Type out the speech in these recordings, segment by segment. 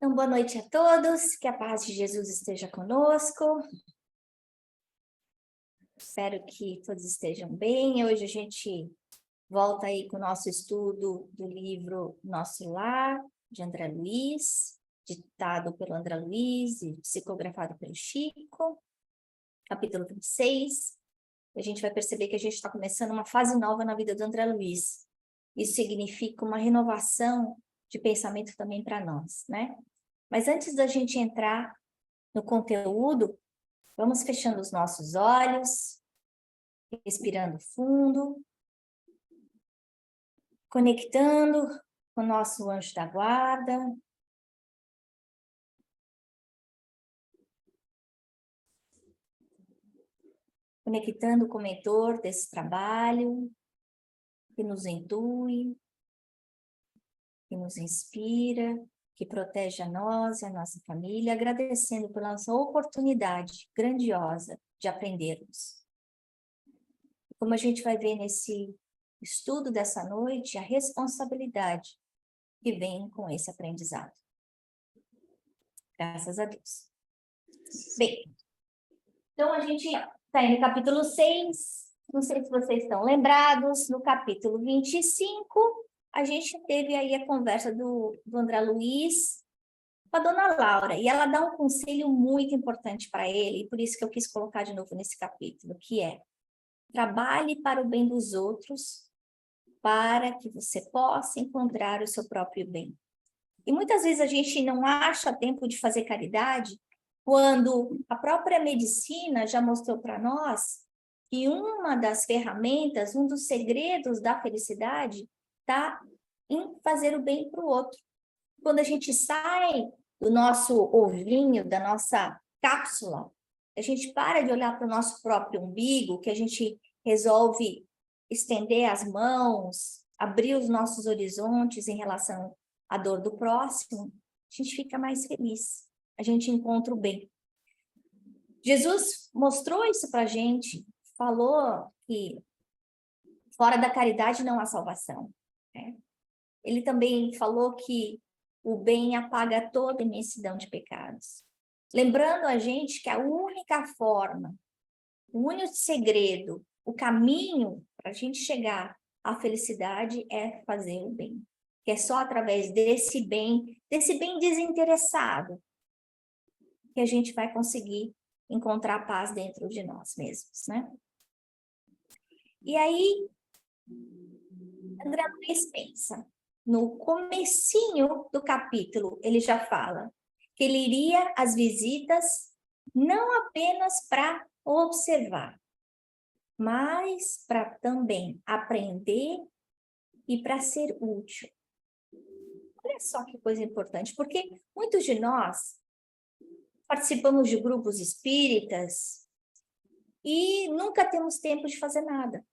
Então, boa noite a todos, que a paz de Jesus esteja conosco. Espero que todos estejam bem. Hoje a gente volta aí com o nosso estudo do livro Nosso Lar, de André Luiz, ditado pelo André Luiz e psicografado pelo Chico, capítulo 26. A gente vai perceber que a gente está começando uma fase nova na vida do André Luiz. Isso significa uma renovação de pensamento também para nós, né? Mas antes da gente entrar no conteúdo, vamos fechando os nossos olhos, respirando fundo, conectando com o nosso anjo da guarda. Conectando com o mentor desse trabalho, que nos intui, que nos inspira, que protege a nós e a nossa família, agradecendo pela nossa oportunidade grandiosa de aprendermos. Como a gente vai ver nesse estudo dessa noite, a responsabilidade que vem com esse aprendizado. Graças a Deus. Bem, então a gente está aí no capítulo 6, não sei se vocês estão lembrados, no capítulo 25, a gente teve aí a conversa do André Luiz com a dona Laura, e ela dá um conselho muito importante para ele, e por isso que eu quis colocar de novo nesse capítulo, que é: trabalhe para o bem dos outros, para que você possa encontrar o seu próprio bem. E muitas vezes a gente não acha tempo de fazer caridade, quando a própria medicina já mostrou para nós que uma das ferramentas, um dos segredos da felicidade está em fazer o bem para o outro. Quando a gente sai do nosso ovinho, da nossa cápsula, a gente para de olhar para o nosso próprio umbigo, que a gente resolve estender as mãos, abrir os nossos horizontes em relação à dor do próximo, a gente fica mais feliz, a gente encontra o bem. Jesus mostrou isso para a gente, falou que fora da caridade não há salvação, né? Ele também falou que o bem apaga toda imensidão de pecados. Lembrando a gente que a única forma, o único segredo, o caminho para a gente chegar à felicidade é fazer o bem. Que é só através desse bem desinteressado, que a gente vai conseguir encontrar paz dentro de nós mesmos, né? E aí, André Luiz pensa, no comecinho do capítulo, ele já fala que ele iria às visitas não apenas para observar, mas para também aprender e para ser útil. Olha só que coisa importante, porque muitos de nós participamos de grupos espíritas e nunca temos tempo de fazer nada.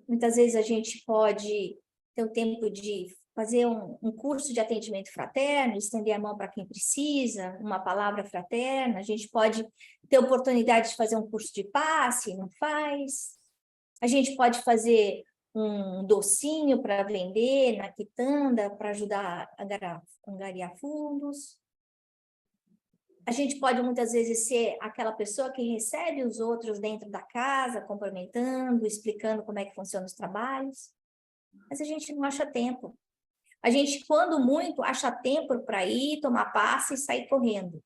Muitas vezes a gente pode ter o tempo de fazer um curso de atendimento fraterno, estender a mão para quem precisa, uma palavra fraterna. A gente pode ter oportunidade de fazer um curso de passe, não faz. A gente pode fazer um docinho para vender na quitanda, para ajudar a angariar fundos. A gente pode muitas vezes ser aquela pessoa que recebe os outros dentro da casa, cumprimentando, explicando como é que funcionam os trabalhos, mas a gente não acha tempo. A gente, quando muito, acha tempo para ir, tomar passe e sair correndo.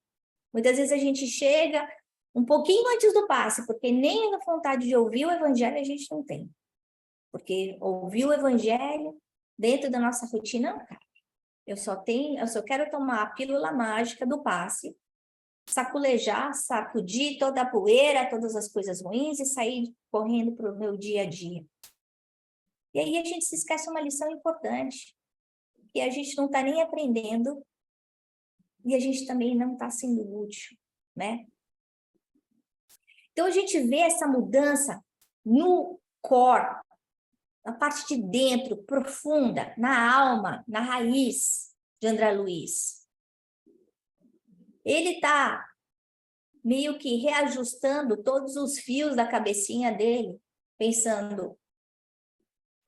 Muitas vezes a gente chega um pouquinho antes do passe, porque nem a vontade de ouvir o evangelho a gente não tem. Porque ouvir o evangelho dentro da nossa rotina não cabe. Eu só quero tomar a pílula mágica do passe, saculejar, sacudir toda a poeira, todas as coisas ruins e sair correndo para o meu dia a dia. E aí a gente se esquece uma lição importante, que a gente não está nem aprendendo e a gente também não está sendo útil, né? Então a gente vê essa mudança no core, na parte de dentro, profunda, na alma, na raiz de André Luiz. Ele está meio que reajustando todos os fios da cabecinha dele, pensando,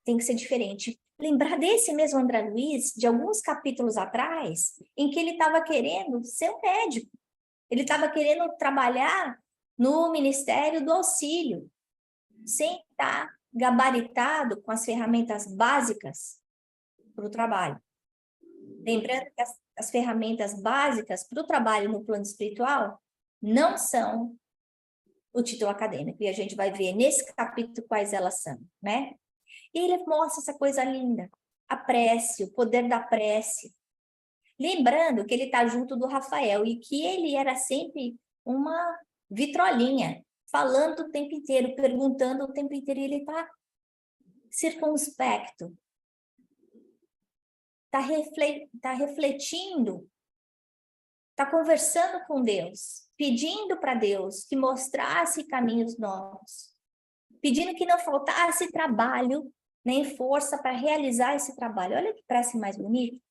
tem que ser diferente. lembrar desse mesmo André Luiz, de alguns capítulos atrás, em que ele estava querendo ser um médico. Ele estava querendo trabalhar no Ministério do Auxílio, sem estar gabaritado com as ferramentas básicas para o trabalho. Lembrando que as ferramentas básicas para o trabalho no plano espiritual não são o título acadêmico, e a gente vai ver nesse capítulo quais elas são, né? E ele mostra essa coisa linda, a prece, o poder da prece. Lembrando que ele está junto do Rafael e que ele era sempre uma vitrolinha, falando o tempo inteiro, perguntando o tempo inteiro, e ele está circunspecto, está refletindo, está conversando com Deus, pedindo para Deus que mostrasse caminhos novos, pedindo que não faltasse trabalho nem força para realizar esse trabalho. Olha que prece mais bonita.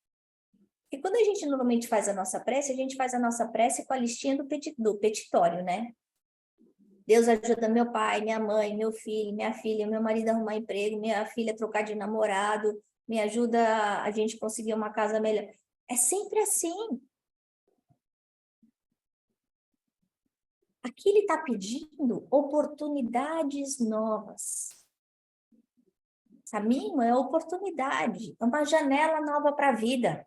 E quando a gente normalmente faz a nossa prece, a gente faz a nossa prece com a listinha do petitório, né? Deus ajuda meu pai, minha mãe, meu filho, minha filha, meu marido a arrumar emprego, minha filha a trocar de namorado, me ajuda a gente conseguir uma casa melhor. É sempre assim. Aqui ele está pedindo oportunidades novas. Caminho é oportunidade, é uma janela nova para a vida.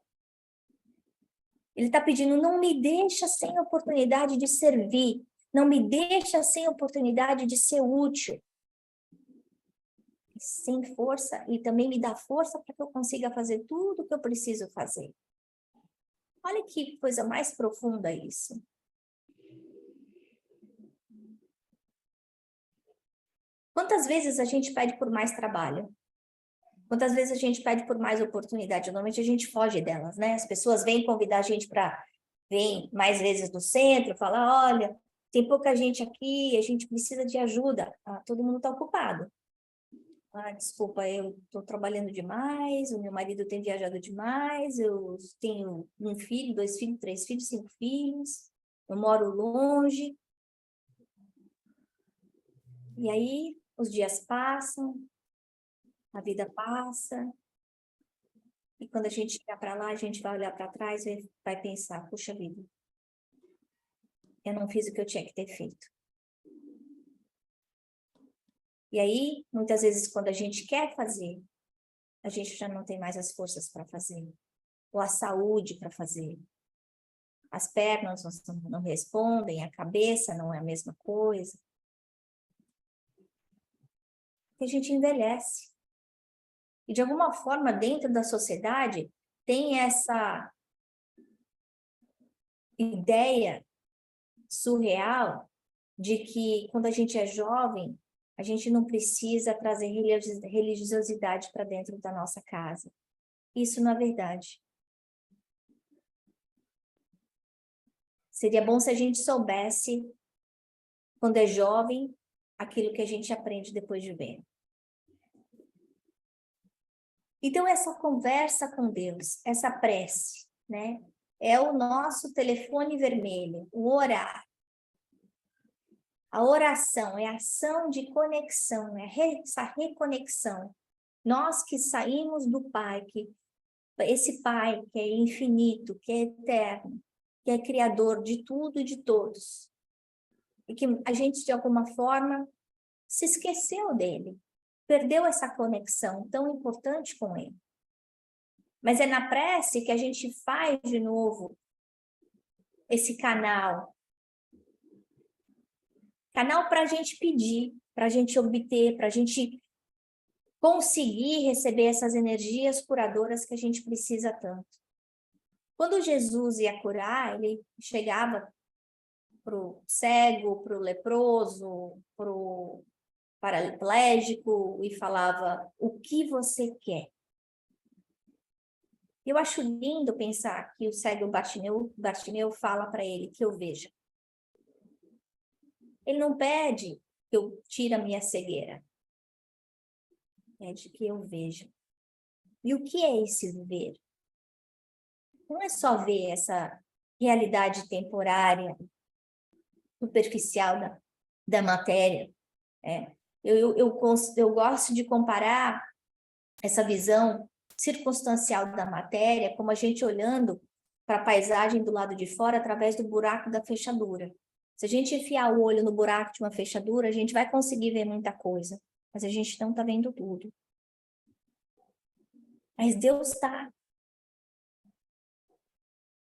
Ele está pedindo, não me deixa sem oportunidade de servir, não me deixa sem oportunidade de ser útil. Sem força, e também me dá força para que eu consiga fazer tudo o que eu preciso fazer. Olha que coisa mais profunda isso. Quantas vezes a gente pede por mais trabalho? Quantas vezes a gente pede por mais oportunidade? Normalmente a gente foge delas, né? As pessoas vêm convidar a gente para vir mais vezes no centro, falar, olha, tem pouca gente aqui, a gente precisa de ajuda. Ah, todo mundo está ocupado. Ah, desculpa, eu estou trabalhando demais, o meu marido tem viajado demais, eu tenho um filho, 2 filhos, 3 filhos, 5 filhos, eu moro longe. E aí, os dias passam, a vida passa, e quando a gente chegar para lá, a gente vai olhar para trás e vai pensar, puxa vida, eu não fiz o que eu tinha que ter feito. E aí, muitas vezes, quando a gente quer fazer, a gente já não tem mais as forças para fazer, ou a saúde para fazer. As pernas não respondem, a cabeça não é a mesma coisa. E a gente envelhece. E, de alguma forma, dentro da sociedade, tem essa ideia surreal de que, quando a gente é jovem, a gente não precisa trazer religiosidade para dentro da nossa casa. Isso não é verdade. Seria bom se a gente soubesse, quando é jovem, aquilo que a gente aprende depois de velho. Então, essa conversa com Deus, essa prece, né? É o nosso telefone vermelho, o orar. A oração é a ação de conexão, é essa reconexão. Nós que saímos do Pai, esse Pai que é infinito, que é eterno, que é criador de tudo e de todos, e que a gente, de alguma forma, se esqueceu dele, perdeu essa conexão tão importante com ele. Mas é na prece que a gente faz de novo esse canal. Canal para a gente pedir, para a gente obter, para a gente conseguir receber essas energias curadoras que a gente precisa tanto. Quando Jesus ia curar, ele chegava para o cego, para o leproso, para o paraplégico e falava, o que você quer? Eu acho lindo pensar que o cego Bartimeu fala para ele que eu veja. Ele não pede que eu tire a minha cegueira. Pede que eu veja. E o que é esse ver? Não é só ver essa realidade temporária, superficial da matéria. Eu gosto de comparar essa visão circunstancial da matéria, como a gente olhando para a paisagem do lado de fora através do buraco da fechadura. Se a gente enfiar o olho no buraco de uma fechadura, a gente vai conseguir ver muita coisa, mas a gente não está vendo tudo. Mas Deus está.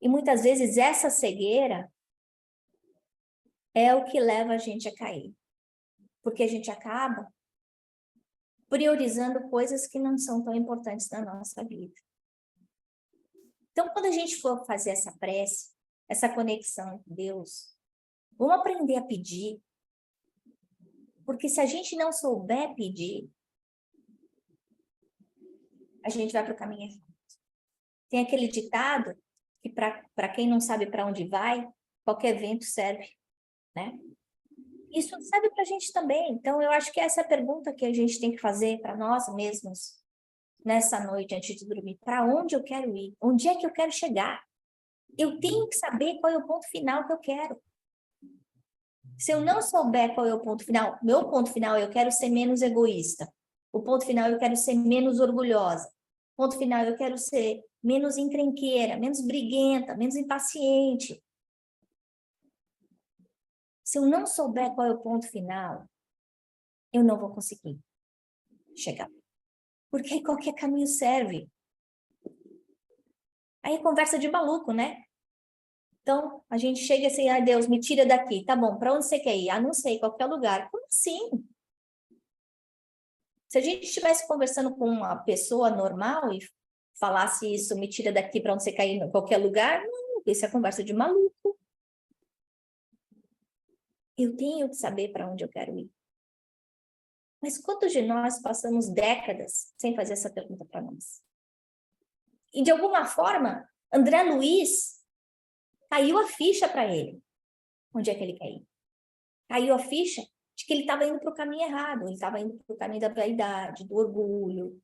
E muitas vezes essa cegueira é o que leva a gente a cair. Porque a gente acaba priorizando coisas que não são tão importantes na nossa vida. Então, quando a gente for fazer essa prece, essa conexão com Deus, vamos aprender a pedir. Porque se a gente não souber pedir, a gente vai para o caminho errado. Tem aquele ditado que para quem não sabe para onde vai, qualquer vento serve, né? Isso serve para a gente também. Então, eu acho que essa é a pergunta que a gente tem que fazer para nós mesmos nessa noite, antes de dormir. Para onde eu quero ir? Onde é que eu quero chegar? Eu tenho que saber qual é o ponto final que eu quero. Se eu não souber qual é o ponto final, meu ponto final, eu quero ser menos egoísta. O ponto final, eu quero ser menos orgulhosa. O ponto final, eu quero ser menos encrenqueira, menos briguenta, menos impaciente. Se eu não souber qual é o ponto final, eu não vou conseguir chegar. Porque qualquer caminho serve. Aí é conversa de maluco, né? Então, a gente chega assim, ah, Deus, me tira daqui. Tá bom, para onde você quer ir? Ah, não sei, qualquer lugar. Como assim? Se a gente estivesse conversando com uma pessoa normal e falasse isso, me tira daqui para onde você quer ir, em qualquer lugar, não, isso é conversa de maluco. Eu tenho que saber para onde eu quero ir. Mas quantos de nós passamos décadas sem fazer essa pergunta para nós? E de alguma forma, André Luiz caiu a ficha para ele. Onde é que ele quer ir? Caiu a ficha de que ele estava indo para o caminho errado, ele estava indo para o caminho da vaidade, do orgulho,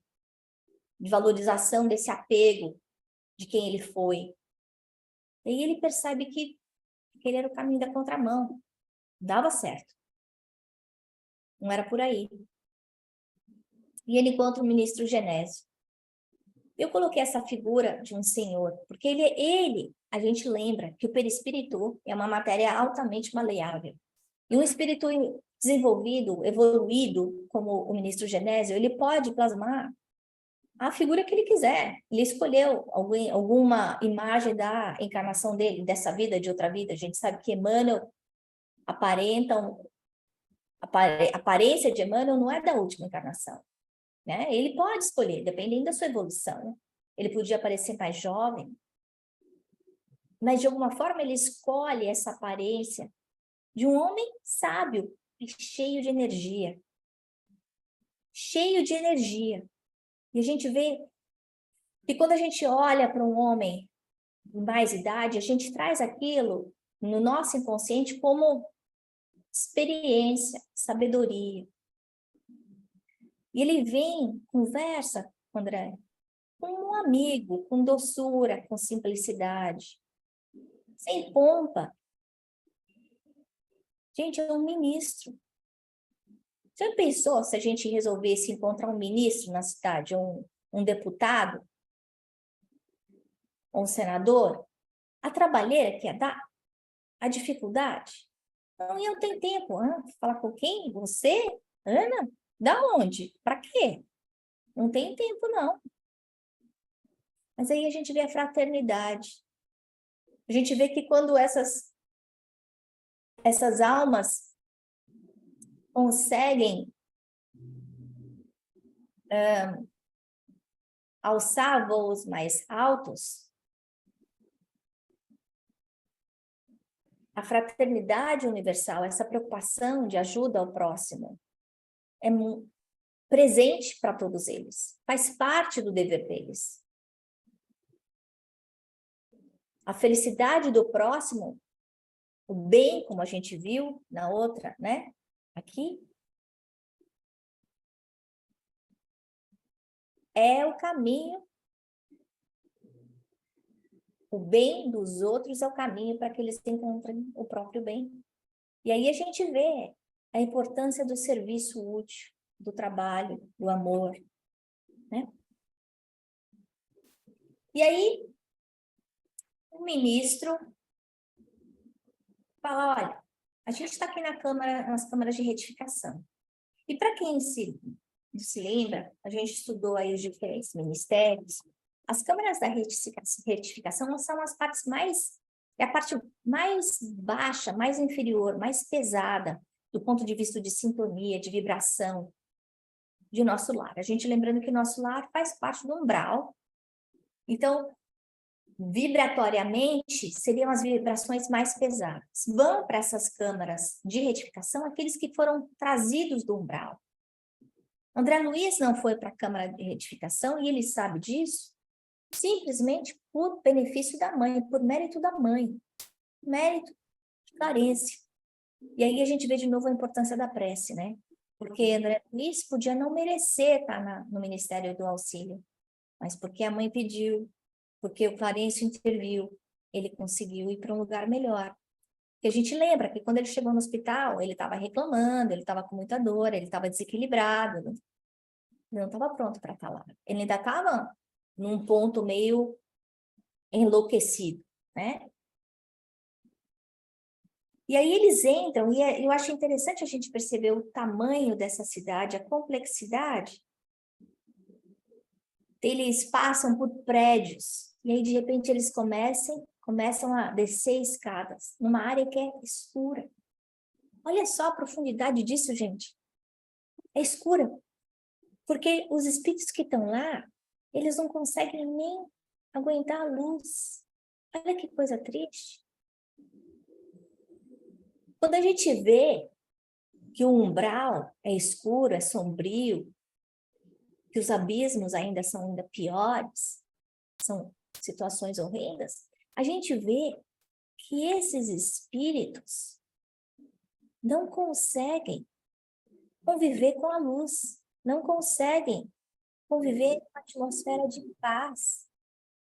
de valorização desse apego de quem ele foi. E aí ele percebe que ele era o caminho da contramão. Dava certo. Não era por aí. E ele encontra o ministro Genésio. Eu coloquei essa figura de um senhor, porque a gente lembra que o perispírito é uma matéria altamente maleável. E um espírito desenvolvido, evoluído, como o ministro Genésio, ele pode plasmar a figura que ele quiser. Ele escolheu alguma imagem da encarnação dele, dessa vida, de outra vida. A gente sabe que Emmanuel a aparência de Emmanuel não é da última encarnação, né? Ele pode escolher, dependendo da sua evolução. Ele podia aparecer mais jovem, mas de alguma forma ele escolhe essa aparência de um homem sábio e cheio de energia. Cheio de energia. E a gente vê que quando a gente olha para um homem de mais idade, a gente traz aquilo no nosso inconsciente como experiência, sabedoria. E ele vem, conversa com André, como um amigo, com doçura, com simplicidade, sem pompa. Gente, é um ministro. Você já pensou se a gente resolvesse encontrar um ministro na cidade, um deputado, um senador? A trabalheira que ia dar? A dificuldade? Não iam ter tempo. Falar com quem? Você? Ana? Da onde? Para quê? Não tem tempo, não. Mas aí a gente vê a fraternidade. A gente vê que quando essas almas conseguem alçar voos mais altos, a fraternidade universal, essa preocupação de ajuda ao próximo, é presente para todos eles, faz parte do dever deles. A felicidade do próximo, o bem, como a gente viu na outra, né? Aqui, é o caminho. O bem dos outros é o caminho para que eles encontrem o próprio bem. E aí a gente vê a importância do serviço útil, do trabalho, do amor, né? E aí, o ministro fala, olha, a gente está aqui nas câmaras de retificação. E para quem se lembra, a gente estudou aí os diferentes ministérios, as câmaras da retificação são as partes é a parte mais baixa, mais inferior, mais pesada, do ponto de vista de sintonia, de vibração, de nosso lar. A gente lembrando que nosso lar faz parte do umbral. Então, vibratoriamente, seriam as vibrações mais pesadas. Vão para essas câmaras de retificação aqueles que foram trazidos do umbral. André Luiz não foi para a câmara de retificação e ele sabe disso simplesmente por benefício da mãe, por mérito da mãe, mérito de carência. E aí a gente vê de novo a importância da prece, né? Porque André Luiz podia não merecer estar no Ministério do Auxílio, mas porque a mãe pediu, porque o Clarencio interviu, ele conseguiu ir para um lugar melhor. Porque a gente lembra que quando ele chegou no hospital, ele estava reclamando, ele estava com muita dor, ele estava desequilibrado, ele não estava pronto para falar. Ele ainda estava num ponto meio enlouquecido, né? E aí eles entram, e eu acho interessante a gente perceber o tamanho dessa cidade, a complexidade. Eles passam por prédios, e aí de repente eles começam a descer escadas, numa área que é escura. Olha só a profundidade disso, gente. É escura. Porque os espíritos que estão lá, eles não conseguem nem aguentar a luz. Olha que coisa triste. Quando a gente vê que o umbral é escuro, é sombrio, que os abismos ainda são ainda piores, são situações horrendas, a gente vê que esses espíritos não conseguem conviver com a luz, não conseguem conviver com uma atmosfera de paz.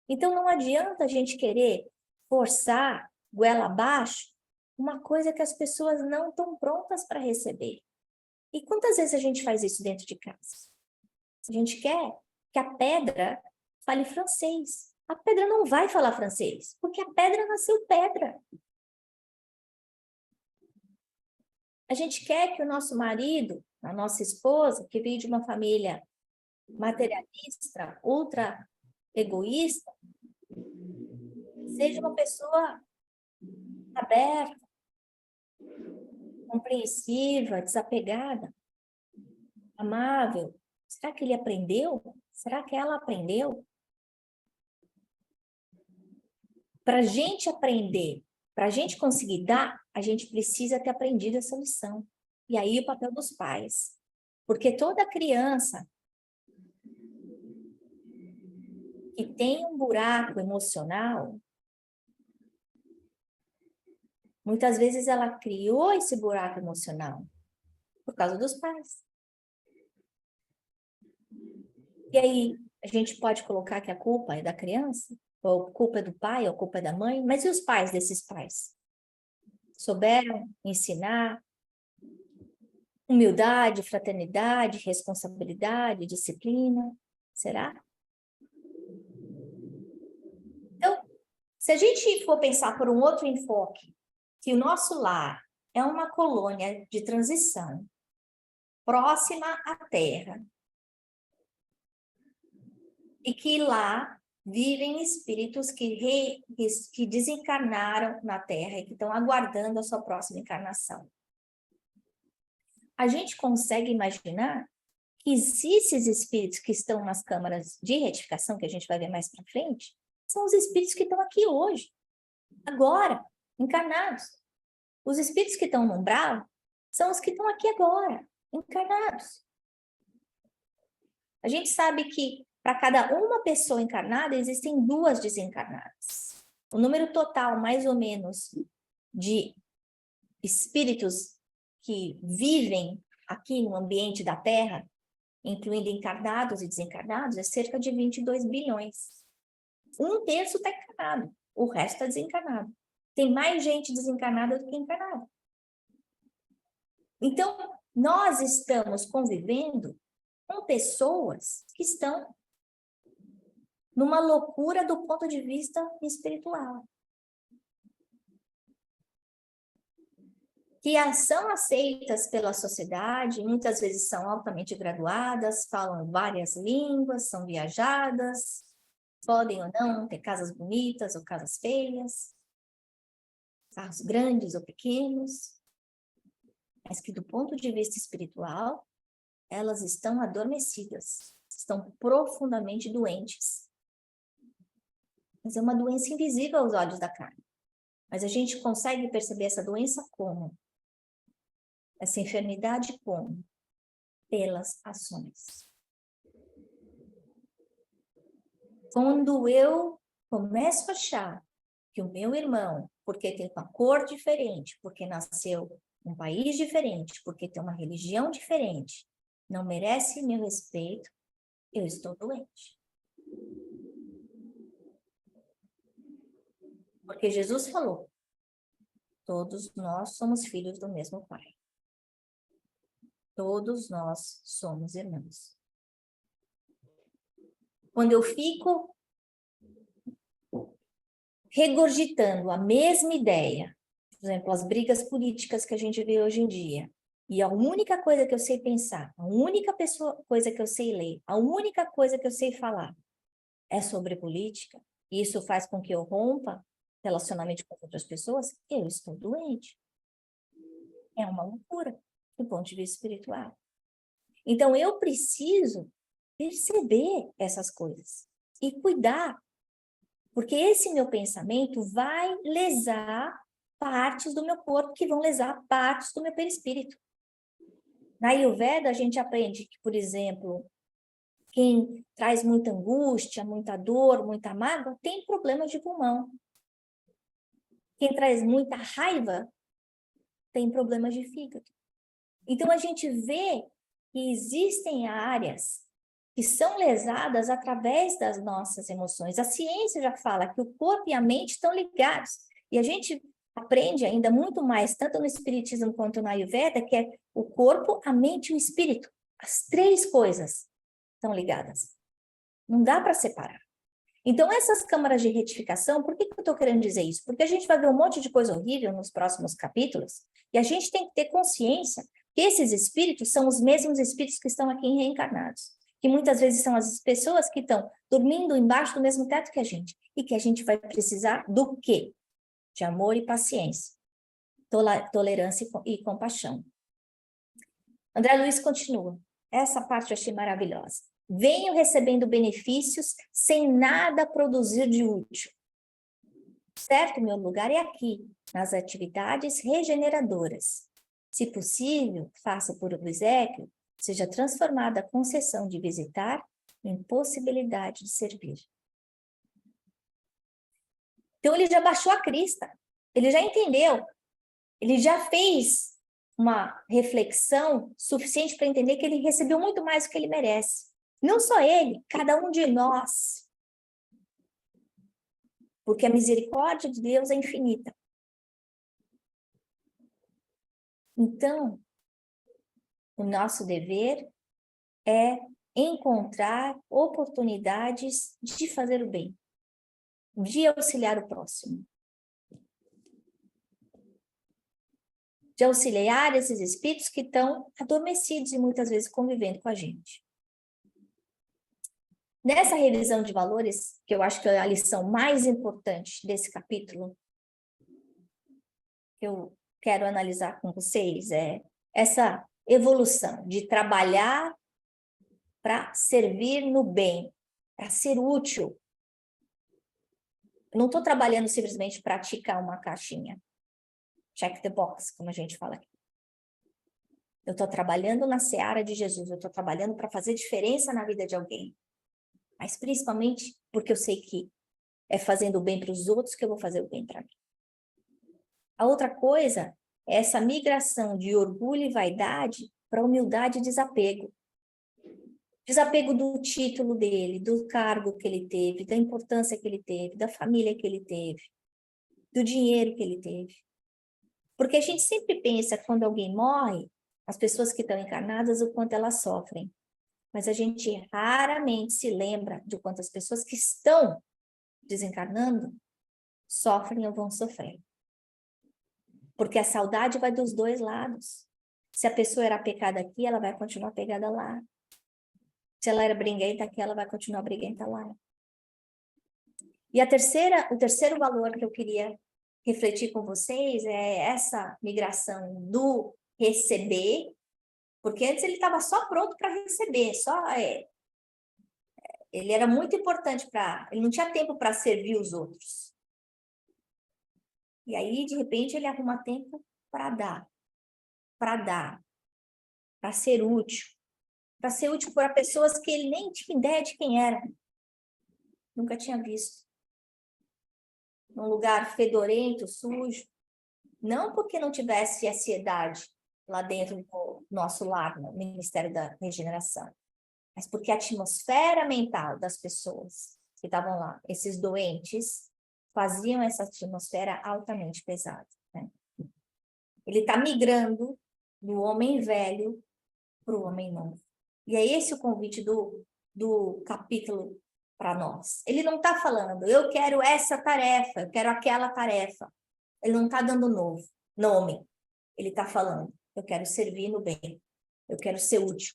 Então, não adianta a gente querer forçar, goela abaixo, uma coisa que as pessoas não estão prontas para receber. E quantas vezes a gente faz isso dentro de casa? A gente quer que a pedra fale francês. A pedra não vai falar francês, porque a pedra nasceu pedra. A gente quer que o nosso marido, a nossa esposa, que veio de uma família materialista, ultra egoísta, seja uma pessoa aberta, compreensiva, desapegada, amável. Será que ele aprendeu? Será que ela aprendeu? Para a gente aprender, para a gente conseguir dar, a gente precisa ter aprendido essa lição. E aí o papel dos pais. Porque toda criança que tem um buraco emocional, muitas vezes ela criou esse buraco emocional por causa dos pais. E aí a gente pode colocar que a culpa é da criança? Ou a culpa é do pai, ou a culpa é da mãe? Mas e os pais desses pais? Souberam ensinar humildade, fraternidade, responsabilidade, disciplina? Será? Então, se a gente for pensar por um outro enfoque, que o nosso lar é uma colônia de transição próxima à Terra, e que lá vivem espíritos que desencarnaram na Terra e que estão aguardando a sua próxima encarnação. A gente consegue imaginar que esses espíritos que estão nas câmaras de retificação, que a gente vai ver mais para frente, são os espíritos que estão aqui hoje, agora, encarnados. Os espíritos que estão no umbral são os que estão aqui agora, encarnados. A gente sabe que para cada uma pessoa encarnada, existem 2 desencarnadas. O número total, mais ou menos, de espíritos que vivem aqui no ambiente da Terra, incluindo encarnados e desencarnados, é cerca de 22 bilhões. 1/3 está encarnado, o resto está desencarnado. Tem mais gente desencarnada do que encarnada. Então, nós estamos convivendo com pessoas que estão numa loucura do ponto de vista espiritual. Que são aceitas pela sociedade, muitas vezes são altamente graduadas, falam várias línguas, são viajadas, podem ou não ter casas bonitas ou casas feias, carros grandes ou pequenos, mas que do ponto de vista espiritual, elas estão adormecidas, estão profundamente doentes. Mas é uma doença invisível aos olhos da carne. Mas a gente consegue perceber essa doença como? Essa enfermidade como? Pelas ações. Quando eu começo a achar que o meu irmão, porque tem uma cor diferente, porque nasceu num país diferente, porque tem uma religião diferente, não merece meu respeito, eu estou doente. Porque Jesus falou, todos nós somos filhos do mesmo Pai. Todos nós somos irmãos. Quando eu fico regurgitando a mesma ideia, por exemplo, as brigas políticas que a gente vê hoje em dia, e a única coisa que eu sei pensar, a única coisa que eu sei ler, a única coisa que eu sei falar é sobre política, e isso faz com que eu rompa relacionamento com outras pessoas, eu estou doente. É uma loucura do ponto de vista espiritual. Então, eu preciso perceber essas coisas e cuidar, porque esse meu pensamento vai lesar partes do meu corpo, que vão lesar partes do meu perispírito. Na Ayurveda, a gente aprende que, por exemplo, quem traz muita angústia, muita dor, muita mágoa, tem problemas de pulmão. Quem traz muita raiva, tem problemas de fígado. Então, a gente vê que existem áreas que são lesadas através das nossas emoções. A ciência já fala que o corpo e a mente estão ligados. E a gente aprende ainda muito mais, tanto no Espiritismo quanto na Ayurveda, que é o corpo, a mente e o espírito. As três coisas estão ligadas. Não dá para separar. Então, essas câmaras de retificação, por que eu estou querendo dizer isso? Porque a gente vai ver um monte de coisa horrível nos próximos capítulos, e a gente tem que ter consciência que esses espíritos são os mesmos espíritos que estão aqui reencarnados, que muitas vezes são as pessoas que estão dormindo embaixo do mesmo teto que a gente, e que a gente vai precisar do quê? De amor e paciência, tolerância e compaixão. André Luiz continua. Essa parte eu achei maravilhosa. Venho recebendo benefícios sem nada produzir de útil. Certo, meu lugar é aqui, nas atividades regeneradoras. Se possível, faça por obséquio, seja transformada a concessão de visitar em possibilidade de servir. Então, ele já baixou a crista, ele já entendeu, ele já fez uma reflexão suficiente para entender que ele recebeu muito mais do que ele merece. Não só ele, cada um de nós. Porque a misericórdia de Deus é infinita. Então, o nosso dever é encontrar oportunidades de fazer o bem, de auxiliar o próximo, de auxiliar esses espíritos que estão adormecidos e muitas vezes convivendo com a gente. Nessa revisão de valores, que eu acho que é a lição mais importante desse capítulo, que eu quero analisar com vocês, é essa evolução de trabalhar para servir no bem, para ser útil. Eu não estou trabalhando simplesmente para ticar uma caixinha. Check the box, como a gente fala aqui. Eu estou trabalhando na seara de Jesus, eu estou trabalhando para fazer diferença na vida de alguém. Mas principalmente porque eu sei que é fazendo o bem para os outros que eu vou fazer o bem para mim. A outra coisa é essa migração de orgulho e vaidade para humildade e desapego. Desapego do título dele, do cargo que ele teve, da importância que ele teve, da família que ele teve, do dinheiro que ele teve. Porque a gente sempre pensa, quando alguém morre, as pessoas que estão encarnadas, o quanto elas sofrem. Mas a gente raramente se lembra de quantas pessoas que estão desencarnando sofrem ou vão sofrer. Porque a saudade vai dos dois lados. Se a pessoa era pecada aqui, ela vai continuar pegada lá. Se ela era briguenta aqui, ela vai continuar briguenta lá. E o terceiro valor que eu queria refletir com vocês é essa migração do receber, porque antes ele estava só pronto para receber, ele era muito importante ele não tinha tempo para servir os outros. E aí, de repente, ele arruma tempo para dar, para ser útil para pessoas que ele nem tinha ideia de quem era, nunca tinha visto. Num lugar fedorento, sujo, não porque não tivesse ansiedade lá dentro do nosso lar, no Ministério da Regeneração, mas porque a atmosfera mental das pessoas que estavam lá, esses doentes, faziam essa atmosfera altamente pesada, né? Ele está migrando do homem velho para o homem novo. E é esse o convite do capítulo para nós. Ele não está falando, eu quero essa tarefa, eu quero aquela tarefa. Ele não está dando nome. Ele está falando, eu quero servir no bem, eu quero ser útil.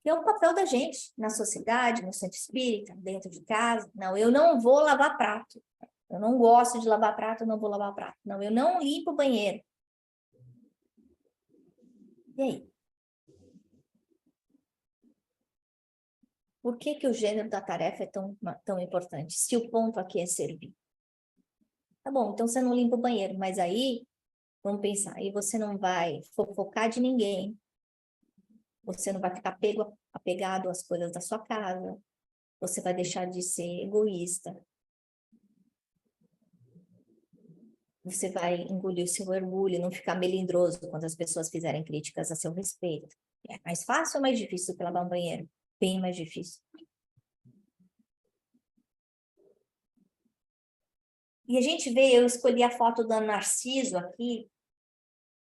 E é o papel da gente na sociedade, no centro espírita, dentro de casa. Não, eu não vou lavar prato. Eu não gosto de lavar prato, eu não vou lavar prato. Não, eu não limpo o banheiro. E aí? Por que o gênero da tarefa é tão importante? Se o ponto aqui é servir. Tá bom, então você não limpa o banheiro, mas aí, vamos pensar, aí você não vai fofocar de ninguém, você não vai ficar apegado às coisas da sua casa, você vai deixar de ser egoísta, você vai engolir o seu orgulho, não ficar melindroso quando as pessoas fizerem críticas a seu respeito. É mais fácil ou mais difícil que lavar um banheiro? Bem mais difícil. E a gente vê, eu escolhi a foto do Narciso aqui,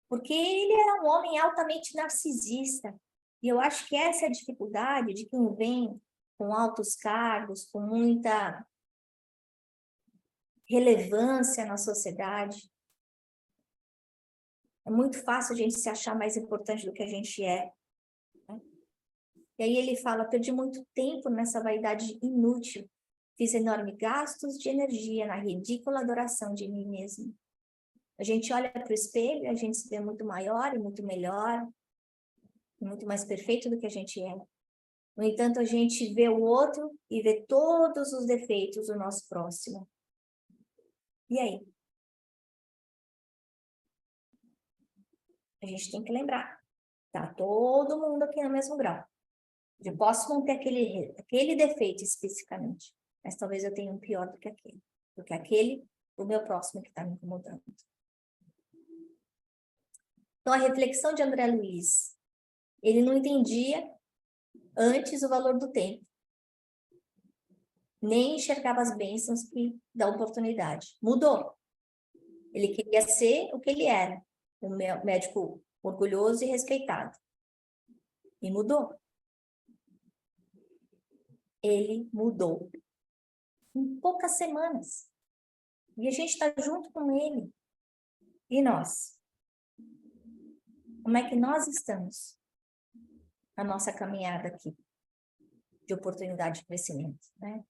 porque ele era um homem altamente narcisista. E eu acho que essa é a dificuldade de quem vem com altos cargos, com muita relevância na sociedade. É muito fácil a gente se achar mais importante do que a gente é, né? E aí ele fala, perdi muito tempo nessa vaidade inútil, fiz enormes gastos de energia na ridícula adoração de mim mesmo. A gente olha para o espelho, a gente se vê muito maior e muito melhor, muito mais perfeito do que a gente é. No entanto, a gente vê o outro e vê todos os defeitos do nosso próximo. E aí? A gente tem que lembrar, tá todo mundo aqui no mesmo grau. Eu posso não ter aquele defeito especificamente, mas talvez eu tenha um pior do que aquele do meu próximo que está me incomodando. Então, a reflexão de André Luiz, ele não entendia antes o valor do tempo, nem enxergava as bênçãos da oportunidade. Mudou. Ele queria ser o que ele era, um médico orgulhoso e respeitado. E mudou. Ele mudou. Em poucas semanas. E a gente está junto com ele. E nós? Como é que nós estamos na nossa caminhada aqui de oportunidade de crescimento, né?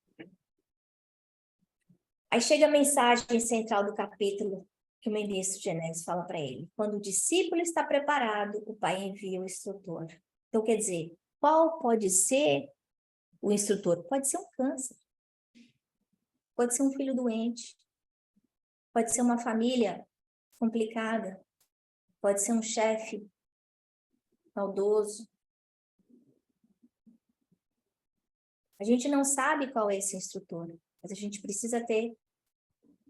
Aí chega a mensagem central do capítulo que o ministro Genésio fala para ele. Quando o discípulo está preparado, o pai envia o instrutor. Então, quer dizer, qual pode ser o instrutor? Pode ser um câncer. Pode ser um filho doente. Pode ser uma família complicada. Pode ser um chefe maldoso. A gente não sabe qual é esse instrutor, mas a gente precisa ter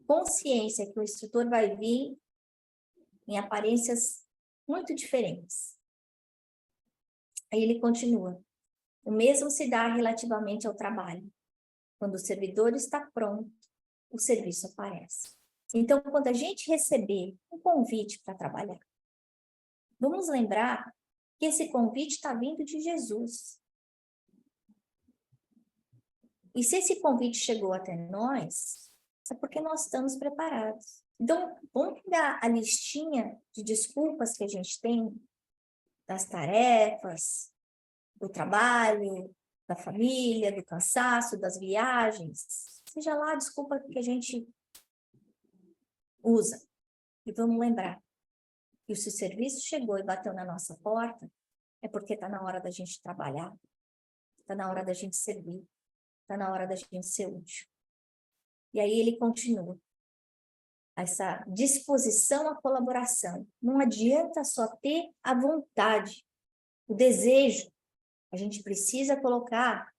consciência que o instrutor vai vir em aparências muito diferentes. Aí ele continua. O mesmo se dá relativamente ao trabalho. Quando o servidor está pronto, o serviço aparece. Então, quando a gente receber um convite para trabalhar, vamos lembrar que esse convite está vindo de Jesus. E se esse convite chegou até nós, é porque nós estamos preparados. Então, vamos pegar a listinha de desculpas que a gente tem das tarefas, do trabalho, da família, do cansaço, das viagens. Seja lá a desculpa que a gente usa. E vamos lembrar que se o serviço chegou e bateu na nossa porta, é porque está na hora da gente trabalhar, está na hora da gente servir, está na hora da gente ser útil. E aí ele continua. Essa disposição à colaboração. Não adianta só ter a vontade, o desejo. A gente precisa colocar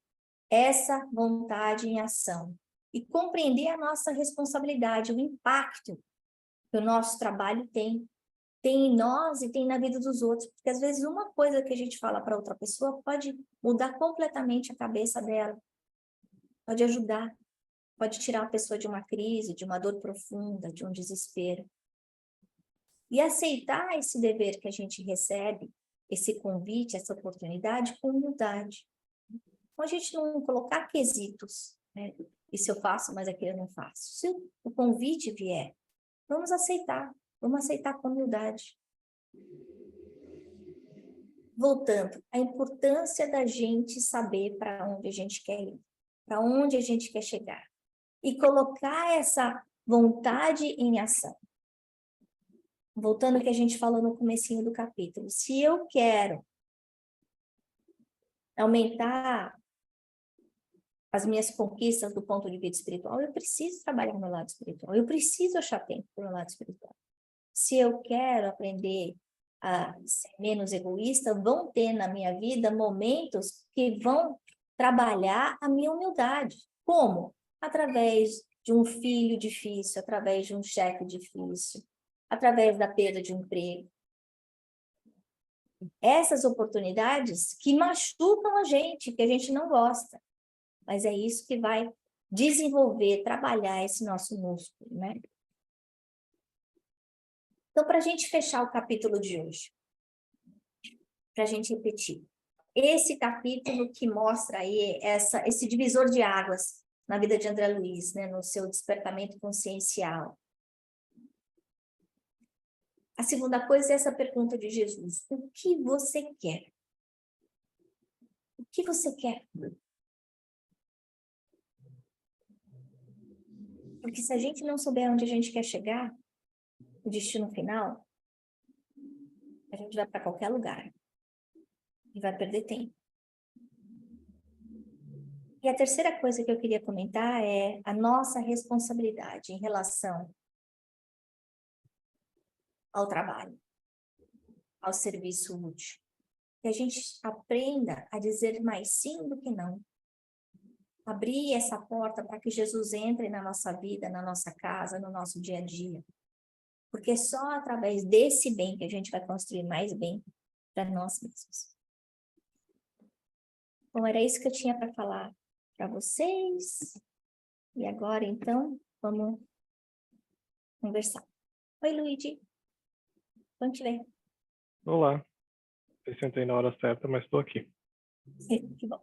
essa vontade em ação e compreender a nossa responsabilidade, o impacto que o nosso trabalho tem em nós e tem na vida dos outros. Porque às vezes uma coisa que a gente fala para outra pessoa pode mudar completamente a cabeça dela, pode ajudar. Pode tirar a pessoa de uma crise, de uma dor profunda, de um desespero. E aceitar esse dever que a gente recebe, esse convite, essa oportunidade, com humildade. Então, a gente não colocar quesitos, né? Isso eu faço, mas aquilo eu não faço. Se o convite vier, vamos aceitar com humildade. Voltando, a importância da gente saber para onde a gente quer ir, para onde a gente quer chegar. E colocar essa vontade em ação. Voltando ao que a gente falou no comecinho do capítulo. Se eu quero aumentar as minhas conquistas do ponto de vista espiritual, eu preciso trabalhar no meu lado espiritual. Eu preciso achar tempo para o meu lado espiritual. Se eu quero aprender a ser menos egoísta, vão ter na minha vida momentos que vão trabalhar a minha humildade. Como? Através de um filho difícil, através de um chefe difícil, através da perda de um emprego. Essas oportunidades que machucam a gente, que a gente não gosta. Mas é isso que vai desenvolver, trabalhar esse nosso músculo, né? Então, para a gente fechar o capítulo de hoje, para a gente repetir, esse capítulo que mostra aí esse divisor de águas na vida de André Luiz, né, no seu despertamento consciencial. A segunda coisa é essa pergunta de Jesus: o que você quer? O que você quer? Porque se a gente não souber onde a gente quer chegar, o destino final, a gente vai para qualquer lugar e vai perder tempo. E a terceira coisa que eu queria comentar é a nossa responsabilidade em relação ao trabalho, ao serviço útil. Que a gente aprenda a dizer mais sim do que não. Abrir essa porta para que Jesus entre na nossa vida, na nossa casa, no nosso dia a dia. Porque é só através desse bem que a gente vai construir mais bem para nós mesmos. Bom, era isso que eu tinha para falar para vocês. E agora, então, vamos conversar. Oi, Luigi. Bom te ver. Olá. Não sei se eu entrei na hora certa, mas estou aqui. Que bom.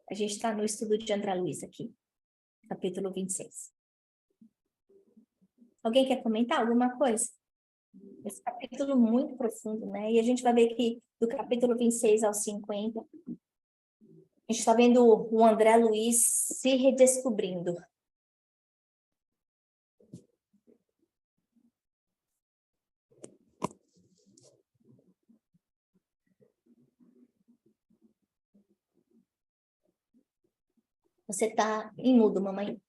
A gente está no estudo de André Luiz aqui, capítulo 26. Alguém quer comentar alguma coisa? Esse capítulo muito profundo, né? E a gente vai ver que do capítulo 26 ao 50, a gente está vendo o André Luiz se redescobrindo. Você está em mudo, mamãe.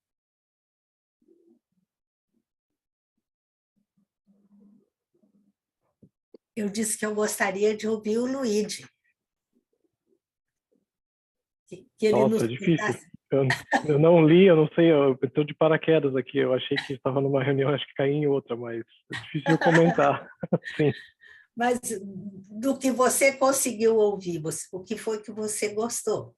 Eu disse que eu gostaria de ouvir o Luigi. Que ele Nossa, é difícil. Eu não li, eu não sei, eu estou de paraquedas aqui. Eu achei que estava numa reunião, acho que caí em outra, mas é difícil eu comentar. Sim. Mas do que você conseguiu ouvir, o que foi que você gostou?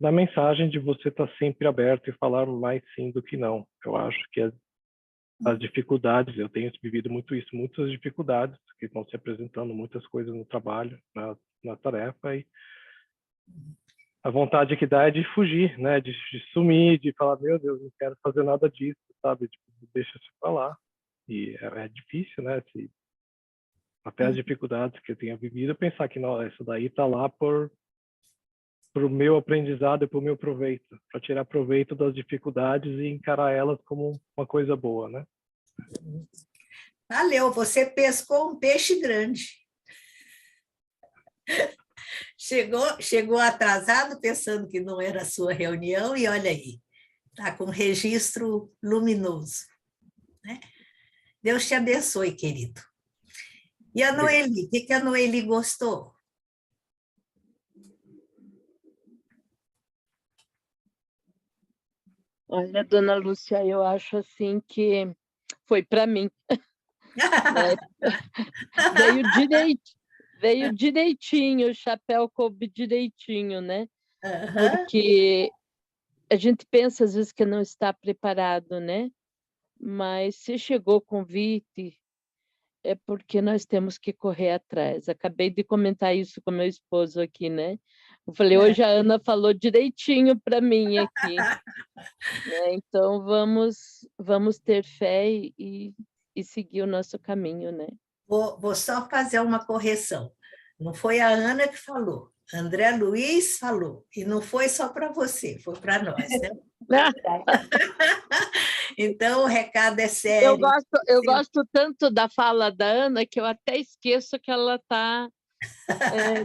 Da mensagem de você estar sempre aberto e falar mais sim do que não. Eu acho que as dificuldades, eu tenho vivido muito isso, muitas dificuldades que estão se apresentando, muitas coisas no trabalho, na tarefa, e A vontade que dá é de fugir, né? De sumir, de falar, meu Deus, não quero fazer nada disso, sabe? Tipo, deixa isso pra lá. E é difícil, né? Até as dificuldades que eu tenha vivido, pensar que não, isso daí tá lá por o meu aprendizado e para o meu proveito, para tirar proveito das dificuldades e encarar elas como uma coisa boa, né? Valeu, você pescou um peixe grande. Chegou atrasado, pensando que não era a sua reunião, e olha aí, está com registro luminoso. Né? Deus te abençoe, querido. E a Noeli, o que a Noeli gostou? Olha, dona Lúcia, eu acho assim que foi para mim. Né? Veio direitinho, o chapéu coube direitinho, né? Porque a gente pensa às vezes que não está preparado, né? Mas se chegou o convite, é porque nós temos que correr atrás. Acabei de comentar isso com meu esposo aqui, né? Eu falei, hoje a Ana falou direitinho para mim aqui. Né? Então, vamos ter fé e seguir o nosso caminho, né? Vou só fazer uma correção. Não foi a Ana que falou, André Luiz falou. E não foi só para você, foi para nós. Né? Então, o recado é sério. Eu gosto tanto da fala da Ana que eu até esqueço que ela está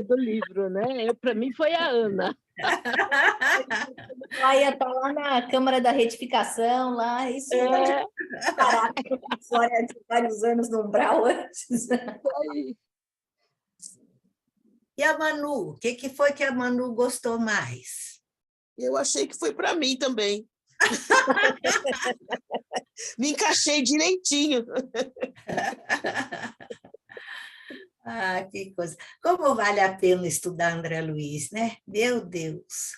do livro, né? Para mim foi a Ana. Ela ia estar lá na Câmara da Retificação, lá, isso parar com história de vários anos no umbral antes. E a Manu, o que foi que a Manu gostou mais? Eu achei que foi para mim também. Me encaixei direitinho. Ah, que coisa. Como vale a pena estudar André Luiz, né? Meu Deus.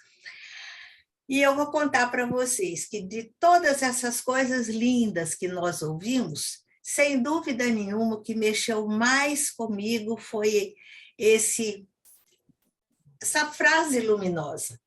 E eu vou contar para vocês que de todas essas coisas lindas que nós ouvimos, sem dúvida nenhuma, o que mexeu mais comigo foi essa frase luminosa.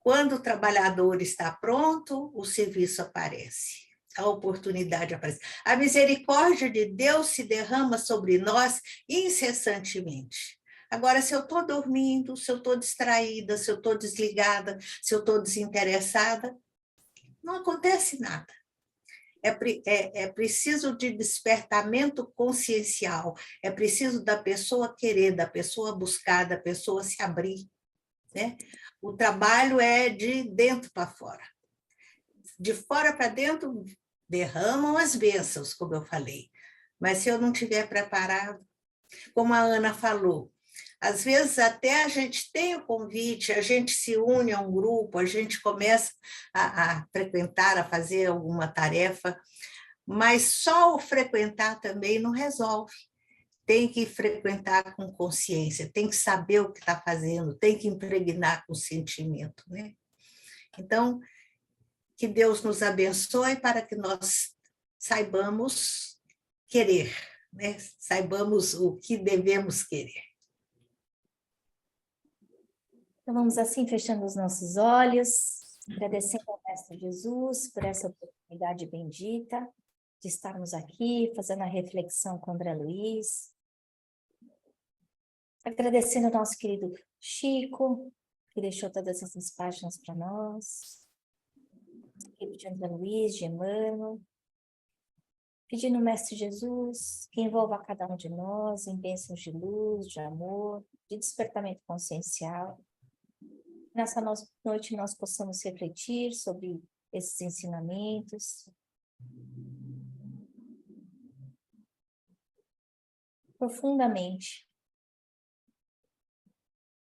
Quando o trabalhador está pronto, o serviço aparece, a oportunidade aparece. A misericórdia de Deus se derrama sobre nós incessantemente. Agora, se eu estou dormindo, se eu estou distraída, se eu estou desligada, se eu estou desinteressada, não acontece nada. É preciso de despertamento consciencial, é preciso da pessoa querer, da pessoa buscar, da pessoa se abrir. Né? O trabalho é de dentro para fora. De fora para dentro, derramam as bênçãos, como eu falei. Mas se eu não estiver preparado, como a Ana falou, às vezes até a gente tem o convite, a gente se une a um grupo, a gente começa a frequentar, a fazer alguma tarefa, mas só o frequentar também não resolve. Tem que frequentar com consciência, tem que saber o que está fazendo, tem que impregnar com sentimento. Né? Então, que Deus nos abençoe para que nós saibamos querer, né? Saibamos o que devemos querer. Então, vamos assim, fechando os nossos olhos, agradecendo ao Mestre Jesus por essa oportunidade bendita de estarmos aqui, fazendo a reflexão com André Luiz. Agradecendo ao nosso querido Chico, que deixou todas essas páginas para nós. Querido de André Luiz, de Emmanuel. Pedindo ao Mestre Jesus que envolva cada um de nós em bênçãos de luz, de amor, de despertamento consciencial. Nessa noite nós possamos refletir sobre esses ensinamentos. Profundamente.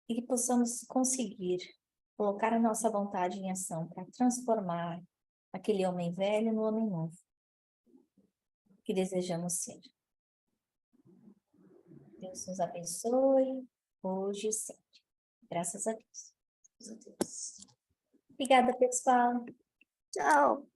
E que possamos conseguir colocar a nossa vontade em ação para transformar aquele homem velho no homem novo que desejamos ser. Deus nos abençoe, hoje e sempre. Graças a Deus. Obrigada, pessoal. Tchau.